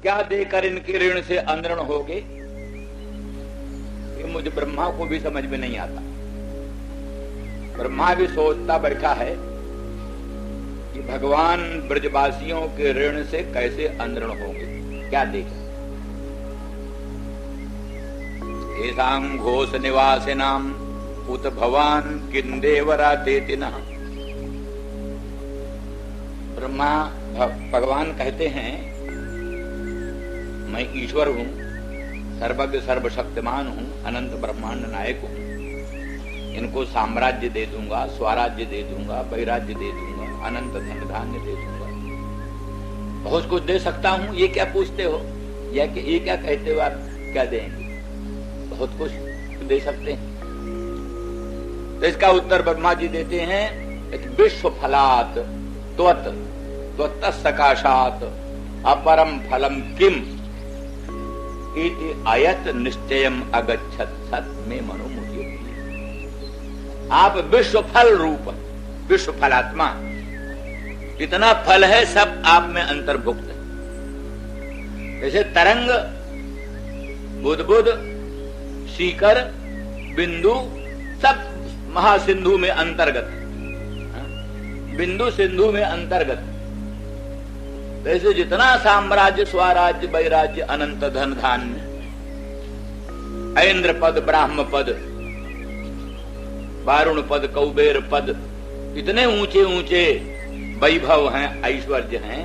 क्या देकर इनके ऋण से अंदरण होगे, ये मुझे ब्रह्मा को भी समझ में नहीं आता। ब्रह्मा भी सोचता बैठा है कि भगवान ब्रजवासियों के ऋण से कैसे अंदरण होंगे, क्या देकर। एसां घोष निवासिनाम उत भवान किंदेवरा देतिनः। ब्रह्मा भगवान कहते हैं मैं ईश्वर हूं, सर्वज्ञ सर्वशक्तिमान हूं, अनंत ब्रह्मांड नायक हूं, इनको साम्राज्य दे दूंगा, स्वराज्य दे दूंगा, वैराज्य दे दूंगा, अनंत धन धान्य दे दूंगा, बहुत कुछ दे सकता हूं। ये क्या पूछते हो, या कि ये क्या कहते हो, आप क्या देंगे, बहुत कुछ दे सकते हैं। तो इसका उत्तर ब्रह्मा जी देते हैं, विश्व फलात त्वत् सकाशात अपरम फलम किम इति अयत निश्चयम अगच्छत सत में मनो मुझे। आप विश्व फल रूप, विश्व फलात्मा, इतना फल है सब आप में अंतर्भुक्त है। जैसे तरंग, बुदबुद, सीकर, बिंदु सब महासिंधु में अंतर्गत है, बिंदु सिंधु में अंतर्गत है। वैसे जितना साम्राज्य, स्वराज्य, वैराज्य, अनंत धन धान्य, ऐन्द्र पद, ब्राह्म पद, वारुण पद, कौबेर पद, इतने ऊंचे ऊंचे वैभव हैं, ऐश्वर्य हैं,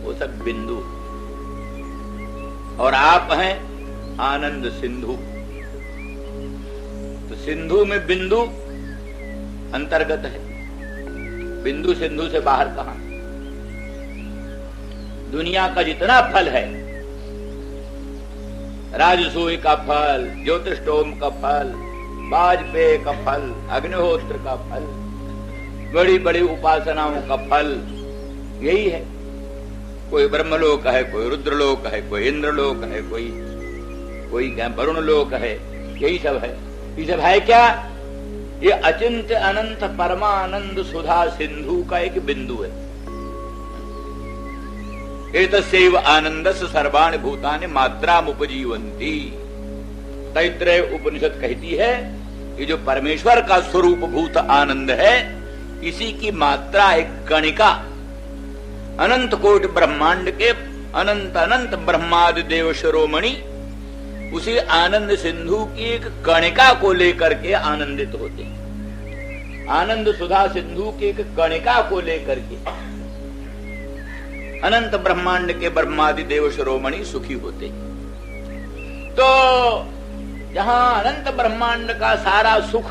वो सब बिंदु। और आप हैं आनंद सिंधु। तो सिंधु में बिंदु अंतर्गत है, बिंदु सिंधु से बाहर कहां। दुनिया का जितना फल है, राजसूय का फल, ज्योतिषोम का फल, वाजपेय का फल, अग्निहोत्र का फल, बड़ी बड़ी उपासनाओं का फल, यही है। कोई ब्रह्मलोक है, कोई रुद्रलोक है, कोई इंद्रलोक है, कोई वरुण लोक है, यही सब है। ये सब है क्या, ये अचिंत्य अनंत परमानंद सुधा सिंधु का एक बिंदु है। एतस्यैव आनंदस्य सर्वाणि भूतानि मात्रामुपजीवन्ति। तैत्रेय उपनिषद कहती है कि जो परमेश्वर का स्वरूप भूत आनंद है, इसी की मात्रा एक कणिका, अनंत कोटि ब्रह्मांड के अनंत अनंत ब्रह्मादि देव शिरोमणि उसी आनंद सिंधु की एक कणिका को लेकर के आनंदित होते हैं। आनंद सुधा सिंधु की एक कणिका को लेकर के अनंत ब्रह्मांड के ब्रह्मादि देव शिरोमणि सुखी होते हैं। तो जहां अनंत ब्रह्मांड का सारा सुख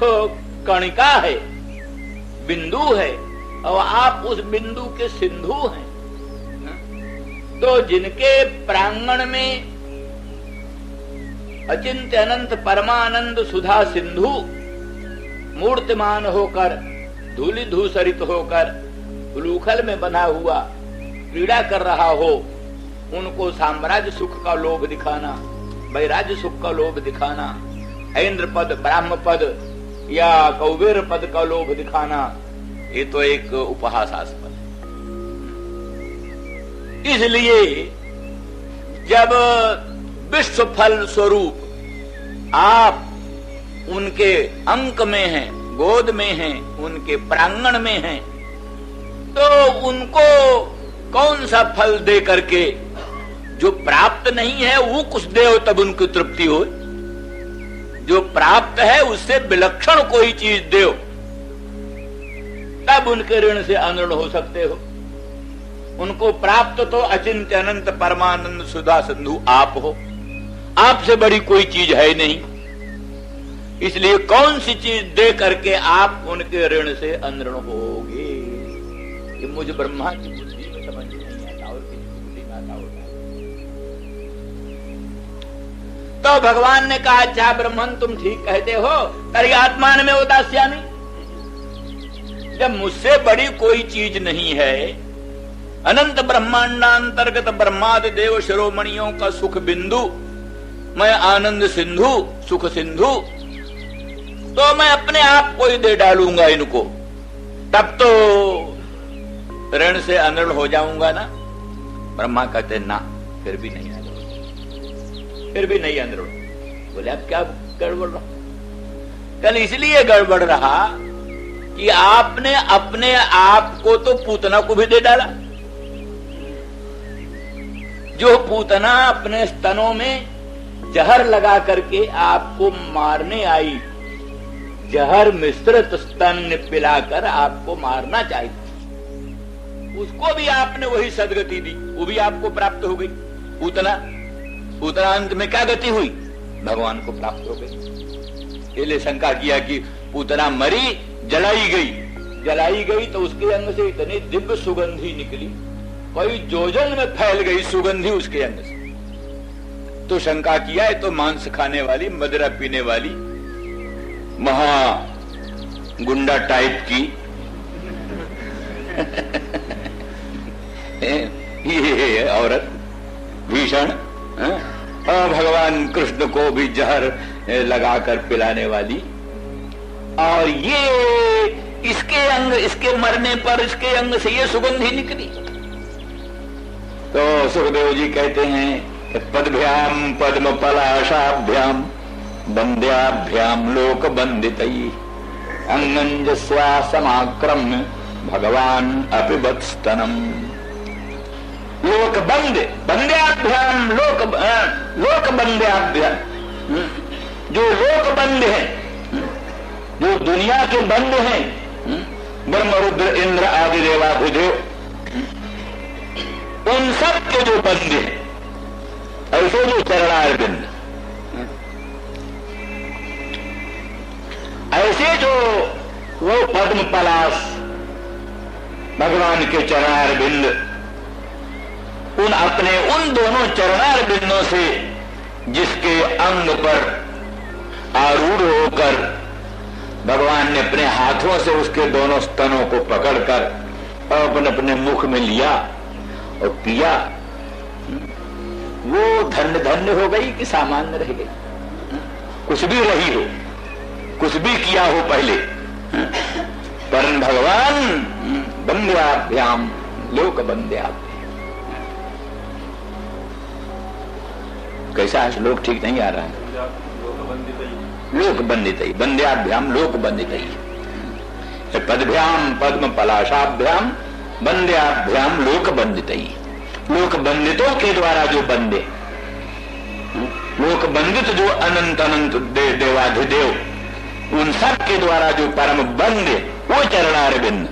कणिका है, बिंदु है, और आप उस बिंदु के सिंधु हैं, तो जिनके प्रांगण में अचिंत्य अनंत परमानंद सुधा सिंधु मूर्तिमान होकर, धूलि धूसरित होकर, उलूखल में बना हुआ क्रीड़ा कर रहा हो, उनको साम्राज्य सुख का लोभ दिखाना, वैराज्य सुख का लोभ दिखाना, ऐन्द्र पद, ब्राह्म पद या कौबेर पद का लोभ दिखाना, ये तो एक उपहासास्पद है। इसलिए जब विश्व फल स्वरूप आप उनके अंक में हैं, गोद में हैं, उनके प्रांगण में हैं, तो उनको कौन सा फल दे करके, जो प्राप्त नहीं है वो कुछ दे तब उनकी तृप्ति हो, जो प्राप्त है उससे विलक्षण कोई चीज दे तब उनके ऋण से अंदरण हो सकते हो। उनको प्राप्त तो अचिंत्य अनंत परमानंद सुधा सिंधु आप हो, आपसे बड़ी कोई चीज है नहीं। इसलिए कौन सी चीज दे करके आप उनके ऋण से अंदरण होगे, ये मुझे ब्रह्मा की बुद्धि में समझ नहीं आता और किसी बुद्धि में आता होगा। तो भगवान ने कहा, अच्छा ब्रह्मन तुम ठीक कहते हो, तरी आत्मान में उदास्यामी, जब मुझसे बड़ी कोई चीज नहीं है, अनंत ब्रह्मांडांतर्गत ब्रह्मादि देव शिरोमणियों का सुख बिंदु, मैं आनंद सिंधु, सुख सिंधु, तो मैं अपने आप को ही दे डालूंगा इनको, तब तो ऋण से अंदरण हो जाऊंगा ना। ब्रह्मा कहते ना, फिर भी नहीं अंदर, फिर भी नहीं अंदर। बोले अब क्या गड़बड़ रहा? कल इसलिए गड़बड़ रहा कि आपने अपने आप को तो पूतना को भी दे डाला। जो पूतना अपने स्तनों में जहर लगा करके आपको मारने आई, जहर मिश्रित स्तन पिलाकर आपको मारना चाहिए, उसको भी आपने वही सदगति दी, वो भी आपको प्राप्त हो गई। पूतना अंत में क्या गति हुई? भगवान को प्राप्त हो गई। इसलिए शंका किया कि पूतना मरी, जलाई गई तो उसके अंग से इतनी दिव्य सुगंधी निकली, कई जोजन में फैल गई सुगंधी उसके अंग से। तो शंका किया है तो मांस खाने वाली, मदिरा पीने वाली, महा गुंडा टाइप की ये औरत भीषण, और भगवान कृष्ण को भी जहर लगाकर पिलाने वाली, और ये इसके मरने पर इसके अंग से ये सुगंधी निकली। तो सुखदेव जी कहते हैं पदभ्याम पद्म पलाशाभ्याम बंद्याभ्याम लोक बंदितई अंगंजस्वा समाक्रम्य भगवान अपिबत्स्तनम। लोक बंद्याभ्याम लोक बंद्याभ्याम, जो लोक बंद है, जो दुनिया के बंद हैं, ब्रह्म रुद्र इंद्र आदि देवाधिदेव, उन सब के जो बंद हैं, ऐसे जो चरणारविंद, ऐसे जो वो पद्म पलाश भगवान के चरणारविंद, उन दोनों चरणारविंदों से जिसके अंग पर आरूढ़ होकर भगवान ने अपने हाथों से उसके दोनों स्तनों को पकड़कर अपने अपने मुख में लिया और पिया, वो धन्य धन्य हो गई कि सामान्य रह गई? कुछ भी रही हो, कुछ भी किया हो पहले, परम भगवान बंद्याभ्याम लोक बंद्याभ्याम। कैसा है श्लोक? ठीक नहीं आ रहा है। लोक बंदितई, बंद्याभ्याम लोक बंदितई, पदभ्याम पद्म पलाशाभ्याम बंद्याभ्याम लोक बंदितई। लोक बंदितों के द्वारा जो बंदे, लोक बंदित जो अनंत अनंत देवाधिदेव, उन सब के द्वारा जो परम बंदे, वो चरणारविंद,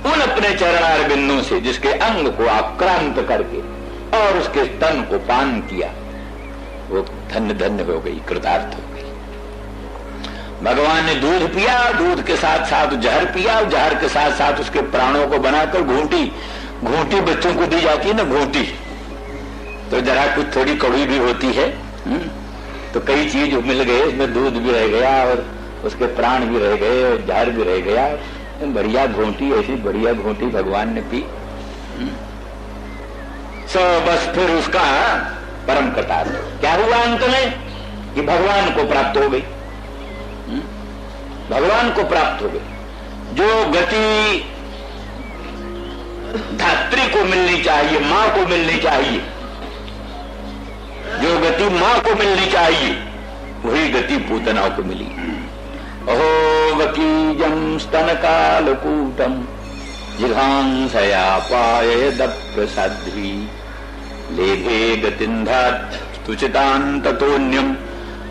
उन अपने चरणारविंदों से जिसके अंग को आक्रांत करके और उसके स्तन को पान किया, वो धन्य धन्य हो गई, कृतार्थ हो गई। भगवान ने दूध पिया, दूध के साथ साथ जहर पिया, जहर के साथ साथ उसके प्राणों को बनाकर घूंटी बच्चों को दी जाती है ना, घूंटी तो जरा कुछ थोड़ी कड़वी भी होती है, तो कई चीज मिल गए, इसमें दूध भी रह गया और उसके प्राण भी रह गए और जहर भी रह गया। बढ़िया घूंटी, ऐसी बढ़िया घूंटी भगवान ने पी। बस फिर उसका परम कृतार्थ क्या हुआ अंत में कि भगवान को प्राप्त हो गई, भगवान को प्राप्त हो गई। जो गति धात्री को मिलनी चाहिए, मां को मिलनी चाहिए, जो गति मां को मिलनी चाहिए, वही गति पूतना को मिली। अहो वकीजम स्तन कालकूटम जिघांसया पाये दप्रसाध्वी लेभे गतिन्धात् तुचितान्ततोन्यम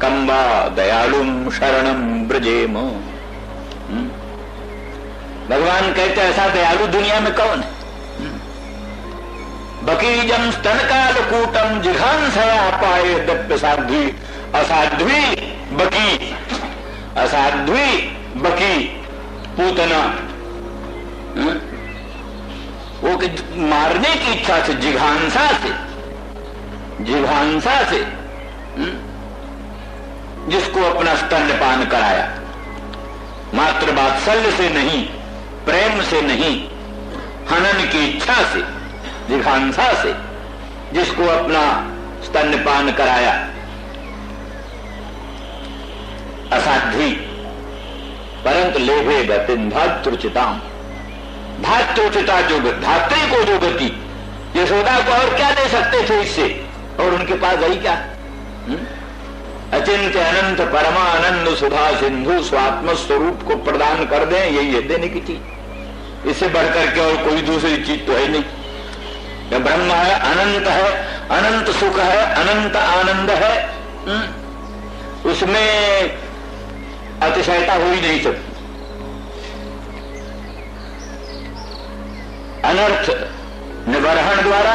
कंबा दयालुम शरणम ब्रजेम। भगवान कहते ऐसा दयालु दुनिया में कौन है? बकीजम स्तन कालकूटम जिघांसया पाये दप्रसाध्वी। असाध्वी बकी पूतना, वो मारने की इच्छा से, जिघांसा से जिसको अपना स्तनपान कराया, मात्र वात्सल्य से नहीं, प्रेम से नहीं, हनन की इच्छा से, जिघांसा से जिसको अपना स्तनपान कराया, असाध्वी परंतु लेभे गतिं धातृचिताम। धातृचिता जो धात्री को जो गति, यशोदा को और क्या दे सकते थे इससे? और उनके पास गई क्या? अचिंत्य अनंत परमानंद सुधा सिंधु स्वात्म स्वरूप को प्रदान कर दें, यही है देने की चीज। इससे बढ़कर के और कोई दूसरी चीज तो है नहीं। यह ब्रह्म है, अनंत है, अनंत सुख है, अनंत आनंद है, उसमें अतिशयता हो ही नहीं सकती। अनर्थ निबर्हण द्वारा,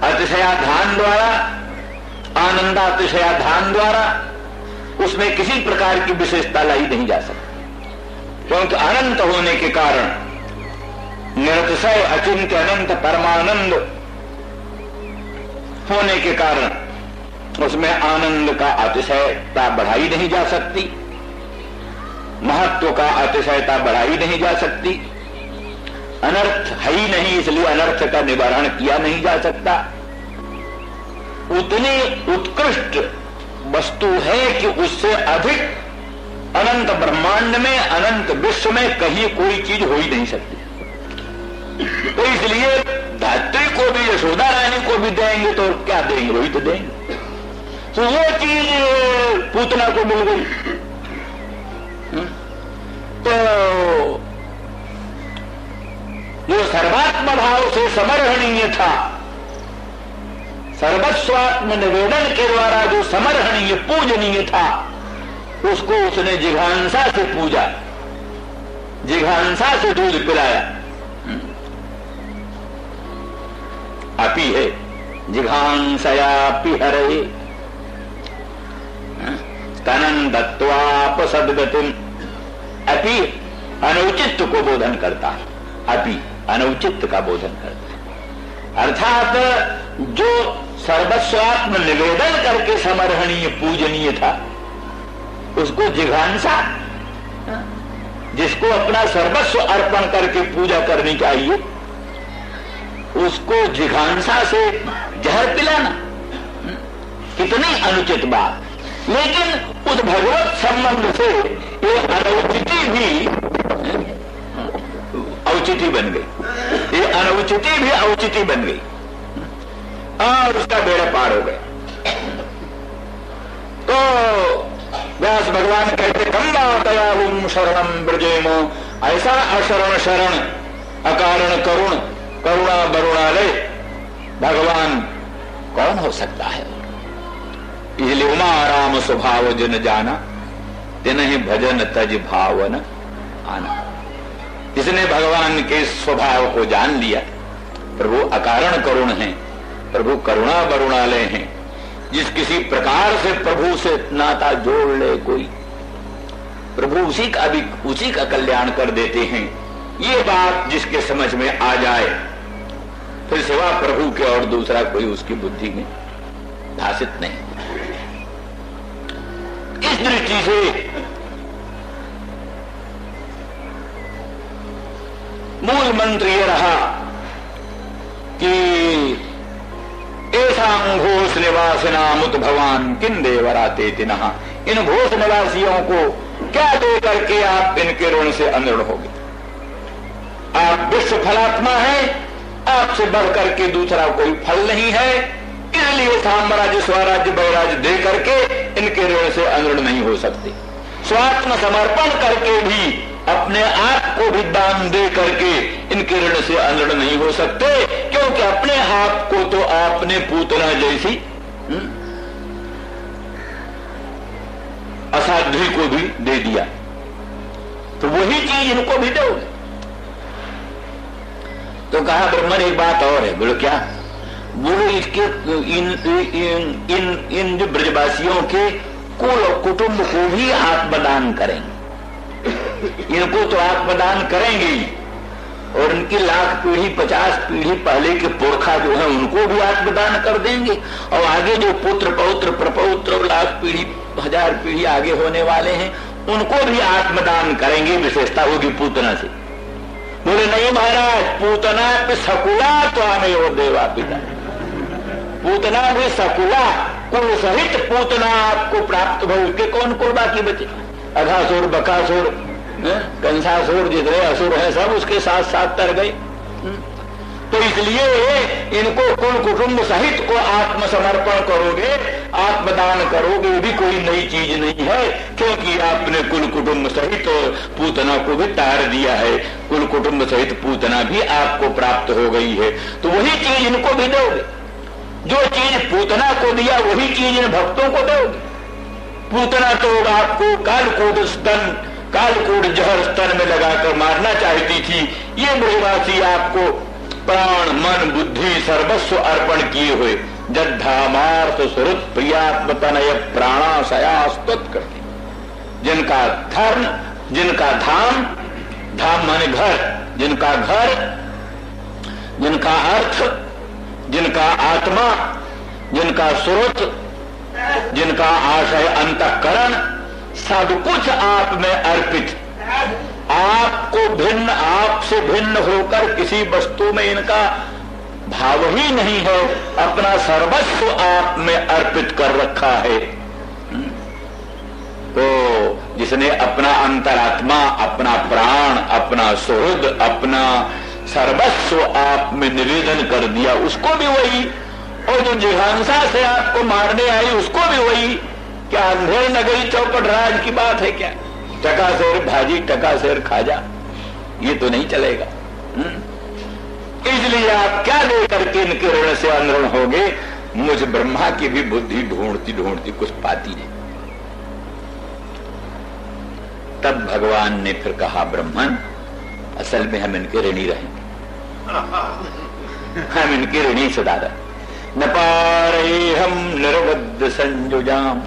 अतिशयाधान द्वारा, आनंदातिशयाधान द्वारा उसमें किसी प्रकार की विशेषता लाई नहीं जा सकती, क्योंकि अनंत होने के कारण, निरतिशय अचिंत्य अनंत परमानंद होने के कारण उसमें आनंद का अतिशयता बढ़ाई नहीं जा सकती, महत्व का अतिशयता बढ़ाई नहीं जा सकती। अनर्थ है ही नहीं, इसलिए अनर्थ का निवारण किया नहीं जा सकता। उतनी उत्कृष्ट वस्तु है कि उससे अधिक अनंत ब्रह्मांड में, अनंत विश्व में कहीं कोई चीज हो ही नहीं सकती। तो इसलिए धात्री को भी, यशोदा रानी को भी देंगे तो क्या देंगे? वही तो देंगे। तो वो चीज पूतना को मिल गई। तो जो सर्वात्म भाव से समर्हणीय था, सर्वस्वात्म निवेदन के द्वारा जो समर्हणीय पूजनीय था, उसको उसने जिघांसा से पूजा, जिघांसा से दूध पिलाया। अपि है जिघांसयापि हरे स्तनन दत्वाप सद्गतिम। अपि अनौचित्य को बोधन करता है, अपि अनौचित्य का बोधन करता है। अर्थात जो सर्वस्वात्म निवेदन करके समर्हणीय पूजनीय था, उसको जिघांसा, जिसको अपना सर्वस्व अर्पण करके पूजा करनी चाहिए, उसको जिघांसा से जहर पिलाना, कितनी अनुचित बात। लेकिन उस भगवत संबंध से ये अनौचिति भी औचिति बन गई, ये अनौचिति भी औचिति बन गई और उसका बेड़ा पार हो गया। तो व्यास भगवान कहते कम्बा दयालुम शरणम ब्रजेमो, ऐसा अशरण शरण अकारण करुण करुणा बरुणालय भगवान कौन हो सकता है? इसलिए उमा राम स्वभाव जिन जाना, तिन्हि भजन तज भावन आना। जिसने भगवान के स्वभाव को जान लिया, प्रभु अकारण करुण हैं, प्रभु करुणा बरुणालय हैं। जिस किसी प्रकार से प्रभु से नाता जोड़ ले कोई, प्रभु उसी का कल्याण कर देते हैं। ये बात जिसके समझ में आ जाए, फिर सिवा प्रभु के और दूसरा कोई उसकी बुद्धि में भाषित नहीं। इस दृष्टि से मूल मंत्र ये रहा कि ऐसा घोष निवासिनामुत भगवान किन देवराते तिनः। इन घोष निवासियों को क्या दे करके आप इनके ऋण से अनऋण होगे? आप विश्व फलात्मा हैं, आपसे बढ़कर के दूसरा कोई फल नहीं है, इसलिए साम्राज्य स्वराज्य वैराज्य दे करके इनके ऋण से अनऋण नहीं हो सकते। स्वात्म समर्पण करके भी, अपने आप को भी दान दे करके इनके ऋण से अनऋण नहीं हो सकते, क्योंकि अपने आप को तो आपने पूतना जैसी असाध्वी को भी दे दिया, तो वही चीज इनको भी दोगे। तो कहा ब्रह्मन एक बात और है। बोलो क्या? बोलो इसके इन जो ब्रजवासियों के कुल और कुटुंब को भी आत्मदान करेंगे। इनको तो आत्मदान करेंगे ही, और इनकी लाख पीढ़ी 50 पीढ़ी पहले के पुरखा जो है उनको भी आत्मदान कर देंगे, और आगे जो पुत्र पौत्र प्रपौत्र और लाख पीढ़ी 1000 पीढ़ी आगे होने वाले हैं उनको भी आत्मदान करेंगे। विशेषता होगी पूतना से। बोले नहीं महाराज, पूतना पे सकुला तो हमें वो देवा पिता, पूतना भी सकुला, कुल सहित पूतना आपको प्राप्त हो। उसके कौन कौन बाकी बचे? अघासुर, बकासुर, कंसासुर, जितने असुर हैं सब उसके साथ साथ तर गए। तो इसलिए इनको कुल कुटुंब सहित को आत्मसमर्पण करोगे, आत्मदान करोगे, भी कोई नई चीज नहीं है, क्योंकि आपने कुल कुटुंब सहित पूतना को भी तार दिया है। कुल कुटुंब सहित पूतना भी आपको प्राप्त हो गई है, तो वही चीज इनको भी दोगे। जो चीज पूतना को दिया वही चीज इन भक्तों को दोगे। पूतना तो आपको कालकूट जहर स्तन में लगाकर मारना चाहती थी, ये ब्रजवासी आपको प्राण मन बुद्धि सर्वस्व अर्पण किए हुए जद्धामार्थ सुहृत प्रियात्मतनय प्राणाशयास्तुत करते, जिनका धर्म, जिनका धाम, धाम माने घर, जिनका घर, जिनका अर्थ, जिनका आत्मा, जिनका सुरत, जिनका आशय अंतःकरण, सब कुछ आप में अर्पित, आपको भिन्न, आपसे भिन्न होकर किसी वस्तु में इनका भाव ही नहीं है, अपना सर्वस्व आप में अर्पित कर रखा है। तो जिसने अपना अंतरात्मा, अपना प्राण, अपना सुहृद, अपना सर्वस्व आप में निवेदन कर दिया, उसको भी वही, और जो जिघांसा से आपको मारने आई उसको भी वही। क्या अंधेर नगरी चौपट राज की बात है क्या? टका शेर भाजी, टका शेर खाजा, ये तो नहीं चलेगा। इसलिए आप क्या लेकर के इनके ऋण से अनऋण होगे? मुझ ब्रह्मा की भी बुद्धि ढूंढती ढूंढती कुछ पाती नहीं। तब भगवान ने फिर कहा, ब्रह्मन असल में हम इनके ऋणी रहेंगे, हम इनके ऋणी सदा रहे। न पारे हम निर्वद्ध संयुजाम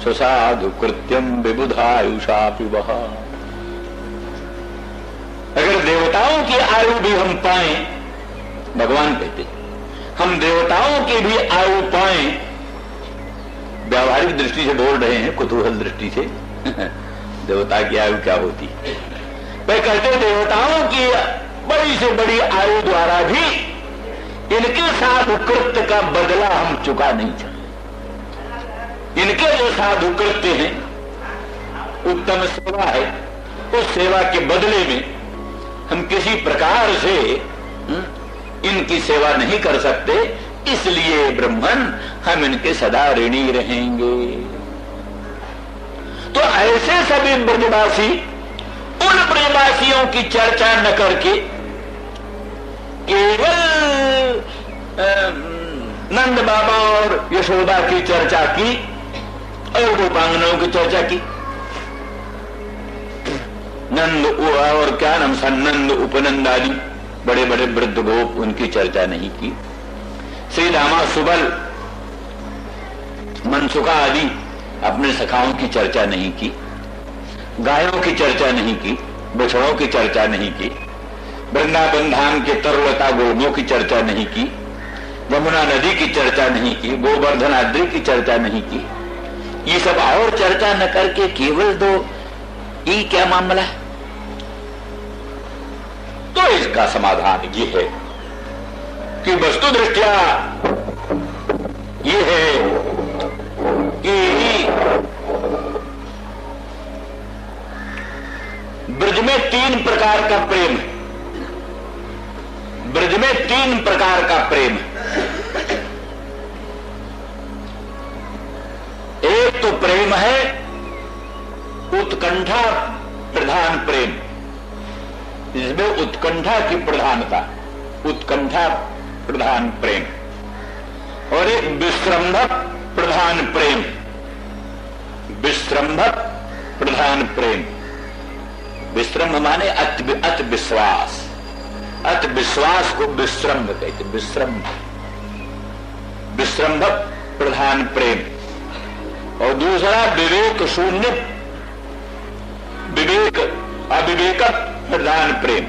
सुसाधु कृत्यम विबुधायुषा पिबह। अगर देवताओं की आयु भी हम पाए, भगवान कहते हम देवताओं की भी आयु पाए, व्यावहारिक दृष्टि से बोल रहे हैं, कुतूहल दृष्टि से देवता की आयु क्या होती है? वे कहते देवताओं की बड़ी से बड़ी आयु द्वारा भी इनके साधु कृत्य का बदला हम चुका नहीं सकते। इनके जो साधु कृत्य हैं, उत्तम सेवा है, उस सेवा के बदले में हम किसी प्रकार से इनकी सेवा नहीं कर सकते, इसलिए ब्रह्मन हम इनके सदा ऋणी रहेंगे। तो ऐसे सभी ब्रजवासी उन ब्रजवासियों की चर्चा न करके केवल नंद बाबा और यशोदा की चर्चा की और गोपांगनाओं की चर्चा की। नंद और क्या नाम, सन्नंद, उपनंद आदि बड़े बड़े वृद्ध गोप, उनकी चर्चा नहीं की। श्री रामा सुबल, मनसुखा आदि अपने सखाओं की चर्चा नहीं की, गायों की चर्चा नहीं की, बछड़ों की चर्चा नहीं की, वृंदावन धाम के तरुलता गोलों की चर्चा नहीं की, यमुना नदी की चर्चा नहीं की, गोवर्धन आद्री की चर्चा नहीं की। ये सब और चर्चा न करके केवल दो, ये क्या मामला है? तो इसका समाधान ये है कि वस्तु दृष्टिया ये है कि ब्रज में 3 प्रकार का प्रेम है। ब्रज में 3 प्रकार का प्रेम है। एक तो प्रेम है उत्कंठा प्रधान प्रेम, जिसमें उत्कंठा की प्रधानता, उत्कंठा प्रधान प्रेम, और एक विश्रंभक प्रधान प्रेम, विश्रंभक प्रधान प्रेम। विश्रंभ माने अत विश्वास, अत विश्वास को विश्रंभ कहते, विश्रंभ, विश्रंभक प्रधान प्रेम। और दूसरा विवेक शून्य, विवेक अविवेक प्रधान प्रेम,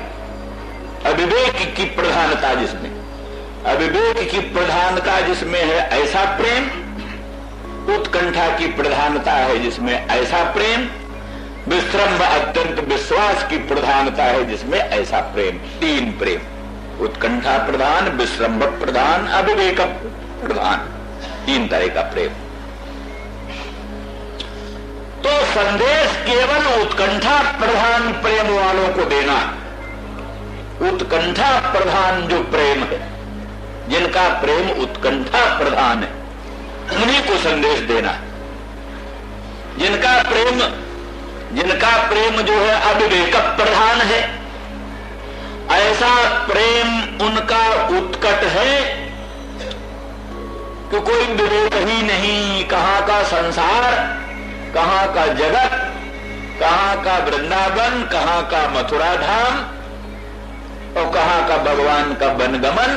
अविवेक की प्रधानता जिसमें, अविवेक की प्रधानता जिसमें है ऐसा प्रेम, उत्कंठा की प्रधानता है जिसमें ऐसा प्रेम, विश्रंभ अत्यंत विश्वास की प्रधानता है जिसमें ऐसा प्रेम। 3 प्रेम, उत्कंठा प्रधान, विश्रंभ प्रधान, अविवेक प्रधान, 3 तरह का प्रेम। तो संदेश केवल उत्कंठा प्रधान प्रेम वालों को देना, उत्कंठा प्रधान जो प्रेम है जिनका प्रेम उत्कंठा प्रधान है, उन्हीं को संदेश देना है। जिनका प्रेम जो है अविवेक प्रधान है, ऐसा प्रेम उनका उत्कट है कि कोई विवेक ही नहीं, कहां का संसार, कहां का जगत, कहां का वृंदावन, कहां का मथुरा धाम और कहां का भगवान का वनगमन,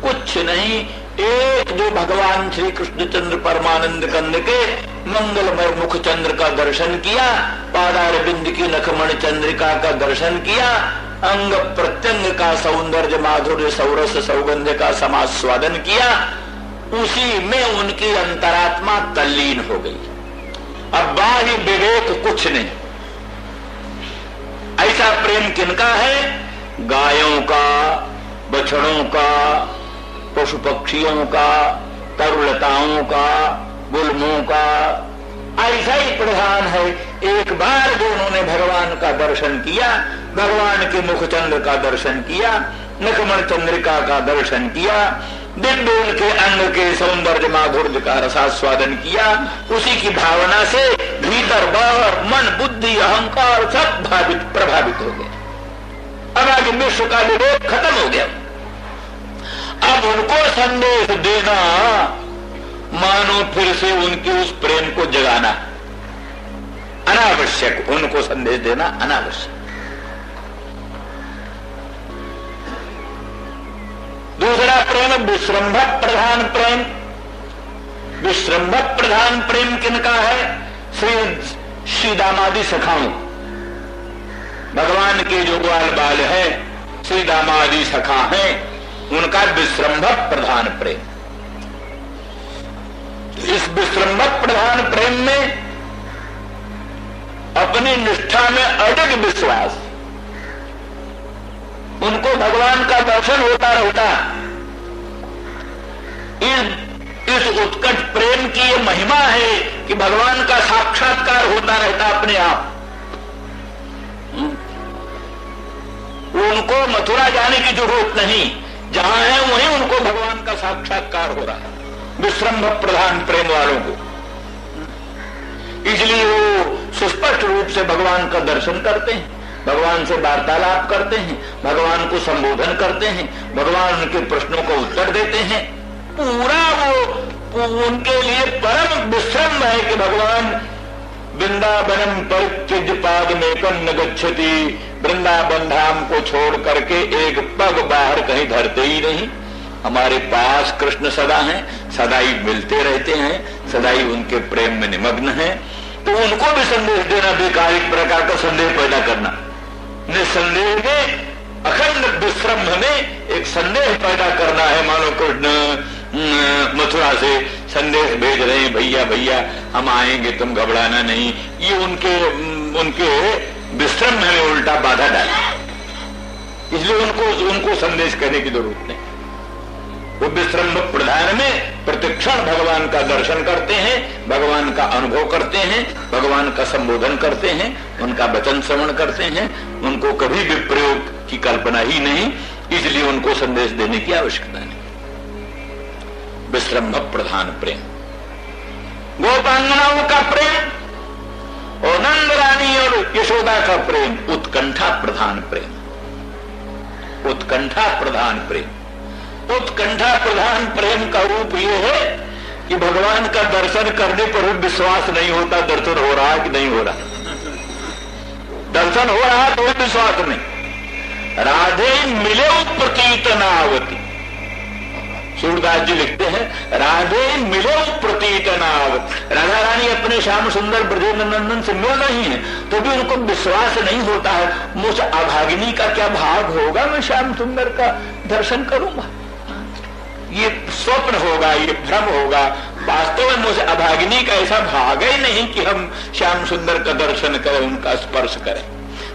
कुछ नहीं। एक जो भगवान श्री कृष्णचंद्र परमानंद कंद के मंगलमय मुख चंद्र का दर्शन किया, पादारविंद की नखमण चंद्रिका का दर्शन किया, अंग प्रत्यंग का सौंदर्य माधुर्य सौरस सौगंध का समास्वादन किया, उसी में उनकी अंतरात्मा तल्लीन हो गई। अब बाह्य विवेक कुछ नहीं। ऐसा प्रेम किनका है? गायों का, बछड़ों का, पशु पक्षियों का, तरुलताओं का, गुलमों का, ऐसा ही प्रधान है। एक बार जो उन्होंने भगवान का दर्शन किया, भगवान के मुखचंद्र का दर्शन किया, नखमण चंद्रिका का दर्शन किया, दिव्य उनके अंग के सौंदर्य माधुर्य का रसास्वादन किया, उसी की भावना से भीतर बाहर मन बुद्धि अहंकार सब प्रभावित हो गए। अब आगे विश्व का विवेक खत्म हो गया। अब उनको संदेश देना मानो फिर से उनके उस प्रेम को जगाना, अनावश्यक। उनको संदेश देना अनावश्यक। दूसरा प्रेम विश्रम्भक प्रधान प्रेम। विश्रम्भक प्रधान प्रेम किनका है? श्री दामादि सखाओं, भगवान के जो ग्वाल बाल है, श्री दामादि सखा है, उनका विश्रम्भक प्रधान प्रेम। इस विश्रम्भक प्रधान प्रेम में अपनी निष्ठा में अडिग विश्वास, उनको भगवान का दर्शन होता रहता। इस उत्कट प्रेम की ये महिमा है कि भगवान का साक्षात्कार होता रहता अपने आप। उनको मथुरा जाने की जरूरत नहीं, जहां है वहीं उनको भगवान का साक्षात्कार हो रहा है, विश्रम्भक प्रधान प्रेम वालों को। इसलिए वो सुस्पष्ट रूप से भगवान का दर्शन करते हैं, भगवान से वार्तालाप करते हैं, भगवान को संबोधन करते हैं, भगवान के प्रश्नों को उत्तर देते हैं। पूरा वो उनके लिए परम विश्रम है कि भगवान वृंदावनम परित्यज्य पादमेकं न गच्छति, वृंदावन धाम को छोड़ करके एक पग बाहर कहीं धरते ही नहीं। हमारे पास कृष्ण सदा हैं, सदा ही मिलते रहते हैं, सदा ही उनके प्रेम में निमग्न हैं। तो उनको भी संदेश देना बेकार, एक प्रकार का संदेह पैदा करना, निसंदेह में अखंड विश्रम में एक संदेह पैदा करना है। मानो कृष्ण मथुरा से संदेश भेज रहे हैं, भैया भैया हम आएंगे, तुम घबराना नहीं। ये उनके विश्रम में उल्टा बाधा डाला, इसलिए उनको संदेश कहने की जरूरत नहीं। वो विश्रम प्रधान में प्रतिक्षण भगवान का दर्शन करते हैं, भगवान का अनुभव करते हैं, भगवान का संबोधन करते हैं, उनका वचन श्रवण करते हैं। उनको कभी विप्रयोग की कल्पना ही नहीं, इसलिए उनको संदेश देने की आवश्यकता नहीं। विश्रम प्रधान प्रेम, गोपांगनाओं का प्रेम और नंद रानी और यशोदा का प्रेम उत्कंठा प्रधान प्रेम। उत्कंठा प्रधान प्रेम, उत्कंठा प्रधान प्रेम का रूप ये है कि भगवान का दर्शन करने पर भी विश्वास नहीं होता दर्शन हो रहा कि नहीं हो रहा। दर्शन हो रहा तो विश्वास नहीं। राधे मिले प्रतीत नावती, सूरदास जी लिखते हैं, राधे मिले प्रतीत नावत। राधा रानी अपने श्याम सुंदर ब्रजेंद्र नंदन से मिल रही हैं, तो भी उनको विश्वास नहीं होता है, मुझ अभागिनी का क्या भाग होगा, मैं श्याम सुंदर का दर्शन करूंगा। ये स्वप्न होगा, ये भ्रम होगा। वास्तव में मुझे अभागिनी का ऐसा भाग ही नहीं कि हम श्याम सुंदर का दर्शन करें, उनका स्पर्श करें।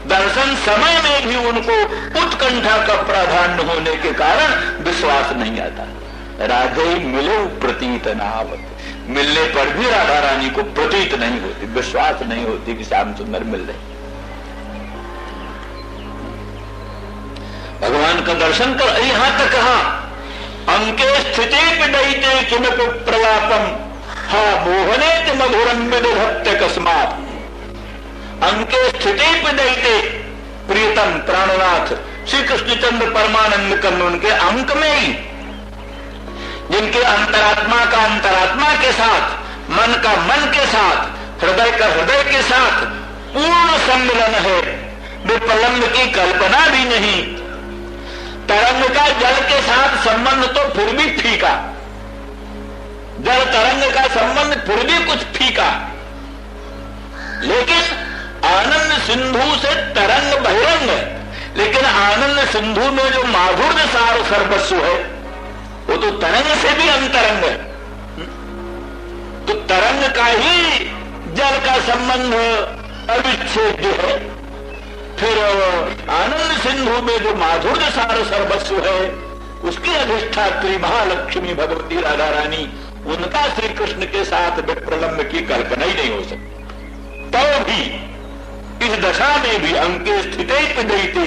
दर्शन समय में भी उनको उत्कंठा का प्राधान्य होने के कारण विश्वास नहीं आता। राधे मिले प्रतीत नावत, मिलने पर भी राधा रानी को प्रतीत नहीं होती, विश्वास नहीं होती कि श्याम सुंदर मिल रहे। भगवान का दर्शन कर, यहां तक कहा अंके स्थिति पिडयिते किमपि प्रलापम हा मोहने मधुरम विदधत्ते कस्मात्। अंके स्थिति पिडयिते प्रियतम प्राणनाथ श्री कृष्णचंद्र परमानंद कर्ण उनके अंक में ही, जिनके अंतरात्मा का अंतरात्मा के साथ, मन का मन के साथ, हृदय का हृदय के साथ पूर्ण सम्मिलन है, विप्रलंब की कल्पना भी नहीं। तरंग का जल के साथ संबंध तो फिर भी फीका, जल तरंग का संबंध फिर भी कुछ फीका, लेकिन आनंद सिंधु से तरंग बहिरंग है। लेकिन आनंद सिंधु में जो माधुर्य सार सर्वस्व है वो तो तरंग से भी अंतरंग है। तो तरंग का ही जल का संबंध अविच्छेद्य है। फिर आनंद सिंधु में जो माधुर्य सार सर्वस्व है उसकी अधिष्ठात्री महालक्ष्मी भगवती राधा रानी, उनका श्री कृष्ण के साथ विप्रलंब की कल्पना ही नहीं हो सकती। तो भी इस दशा में भी अंके स्थिते पिदयिते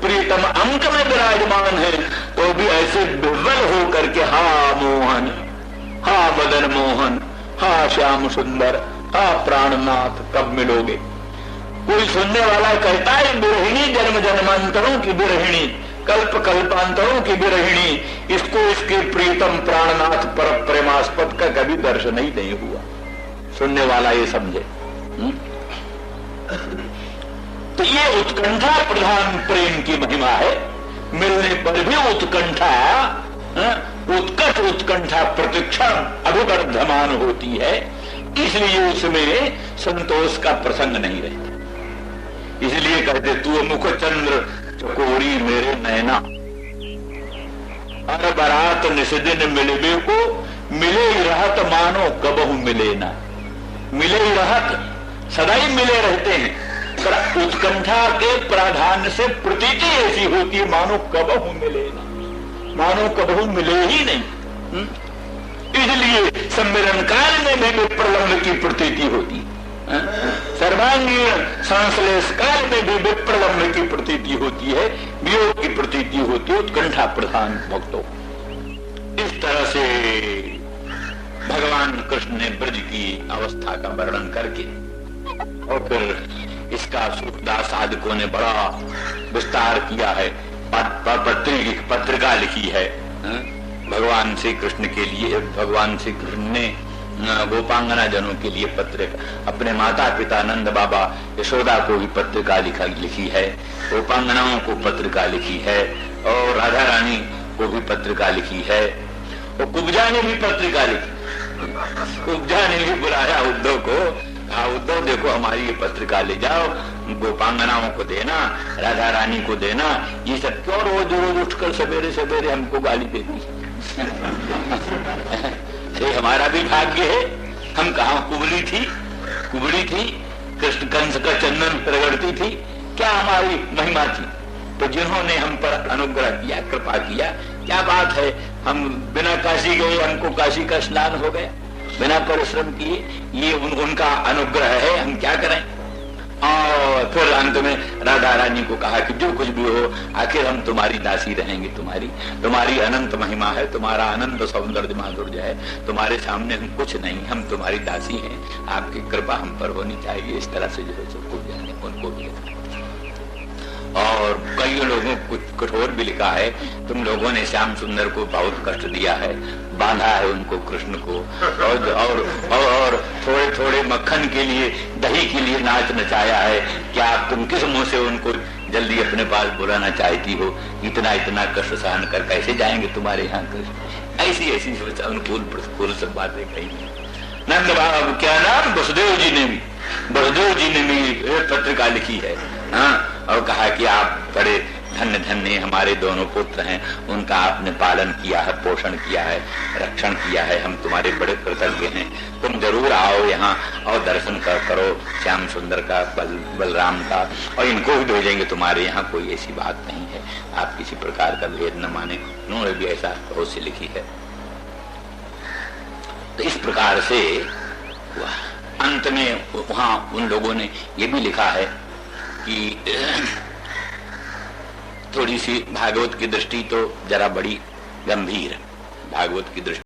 प्रियतम अंक में विराजमान है, तो भी ऐसे विह्वल होकर के हा मोहन, हा मदन मोहन, हा श्याम सुंदर, हा प्राणनाथ कब मिलोगे। कोई सुनने वाला कहता है विरहिणी जन्म जन्मांतरों की विरहिणी, कल्प कल्पांतरों की विरहिणी, इसको इसके प्रियतम प्राणनाथ पर प्रेमास्पद का कभी दर्शन ही नहीं हुआ। सुनने वाला ये समझे। तो ये उत्कंठा प्रधान प्रेम की महिमा है। मिलने पर भी उत्कंठा, उत्कट उत्कंठा प्रतिक्षण अभिवर्धमान होती है, इसलिए उसमें संतोष का प्रसंग नहीं रहता। इसलिए कहते तू मुख चंद्र चकोरी मेरे नैना, अर बरात निस्दिन मिलबे को, मिले ही रहत मानो कबहू मिले ना। मिले ही रहत, सदा ही मिले रहते हैं। उत्कंठा के प्राधान्य से प्रतीति ऐसी होती है मानो कबहू मिले ना, मानो कबहू मिले ही नहीं। इसलिए सम्मेलन काल में भी विप्रलंब की प्रतीति होती है, सर्वांगीण संश्लेष काल में भी विप्रलंब की प्रतीति होती है, वियोग की प्रतीति होती है उत्कंठा प्रधान भक्तों। इस तरह से भगवान कृष्ण ने ब्रज की अवस्था का वर्णन करके और फिर इसका सुखदास साधकों ने बड़ा विस्तार किया है, पत्रिका लिखी है भगवान श्री कृष्ण के लिए। भगवान श्री कृष्ण ने गोपांगना जनों के लिए पत्रिका, अपने माता पिता नंद बाबा यशोदा को भी पत्रिका लिखी है, गोपांगनाओं को पत्रिका लिखी है, और राधा रानी को भी पत्रिका लिखी है, और कुब्जा ने भी पत्रिका लिखी। कुब्जा ने भी बुलाया उद्धव को, हाँ उद्धव देखो हमारी ये पत्रिका ले जाओ, गोपांगनाओं को देना, राधा रानी को देना, ये सब क्यों रोज रोज उठकर सवेरे सवेरे हमको गाली देती ये हमारा भी भाग्य है। हम कहाँ कुबड़ी थी कृष्ण कंस का चंदन रगड़ती थी, क्या हमारी महिमा थी। तो जिन्होंने हम पर अनुग्रह किया, कृपा किया, क्या बात है, हम बिना काशी गए हमको काशी का स्नान हो गया, बिना परिश्रम किए, ये उनका अनुग्रह है, हम क्या करें। और फिर अंत में राधा रानी को कहा कि जो कुछ भी हो आखिर हम तुम्हारी दासी रहेंगे, तुम्हारी अनंत महिमा है, तुम्हारा अनंत सौंदर्य माधुर्य है, तुम्हारे सामने हम कुछ नहीं, हम तुम्हारी दासी हैं, आपकी कृपा हम पर होनी चाहिए। इस तरह से जो है सबको जाने उनको भी। और कई लोगों को कठोर भी लिखा है, तुम लोगों ने श्याम सुंदर को बहुत कष्ट दिया है, बांधा है उनको कृष्ण को, और थोड़े थोड़े मक्खन के लिए, दही के लिए नाच नचाया है, क्या तुम किस मुंह से उनको जल्दी अपने पास बुलाना चाहती हो। इतना इतना कष्ट सहन कर कैसे जाएंगे तुम्हारे यहाँ कृष्ण। ऐसी ऐसी अनुकूल प्रतिकूल सब बातें कही। नंद बाबा क्या नाम वसुदेव जी ने भी पत्रिका लिखी है, हाँ, और कहा कि आप बड़े धन्य धन्य हमारे दोनों पुत्र हैं, उनका आपने पालन किया है, पोषण किया है, रक्षण किया है, हम तुम्हारे बड़े कृतज्ञ हैं। तुम जरूर आओ यहाँ और दर्शन करो श्याम सुंदर का, बलराम का, और इनको भी भेजेंगे तुम्हारे यहाँ, कोई ऐसी बात नहीं है, आप किसी प्रकार का भेद न माने। उन्होंने भी ऐसा बहुत सी लिखी है। तो इस प्रकार से अंत में वहां उन लोगों ने ये भी लिखा है कि थोड़ी सी भागवत की दृष्टि तो जरा बड़ी गंभीर, भागवत की दृष्टि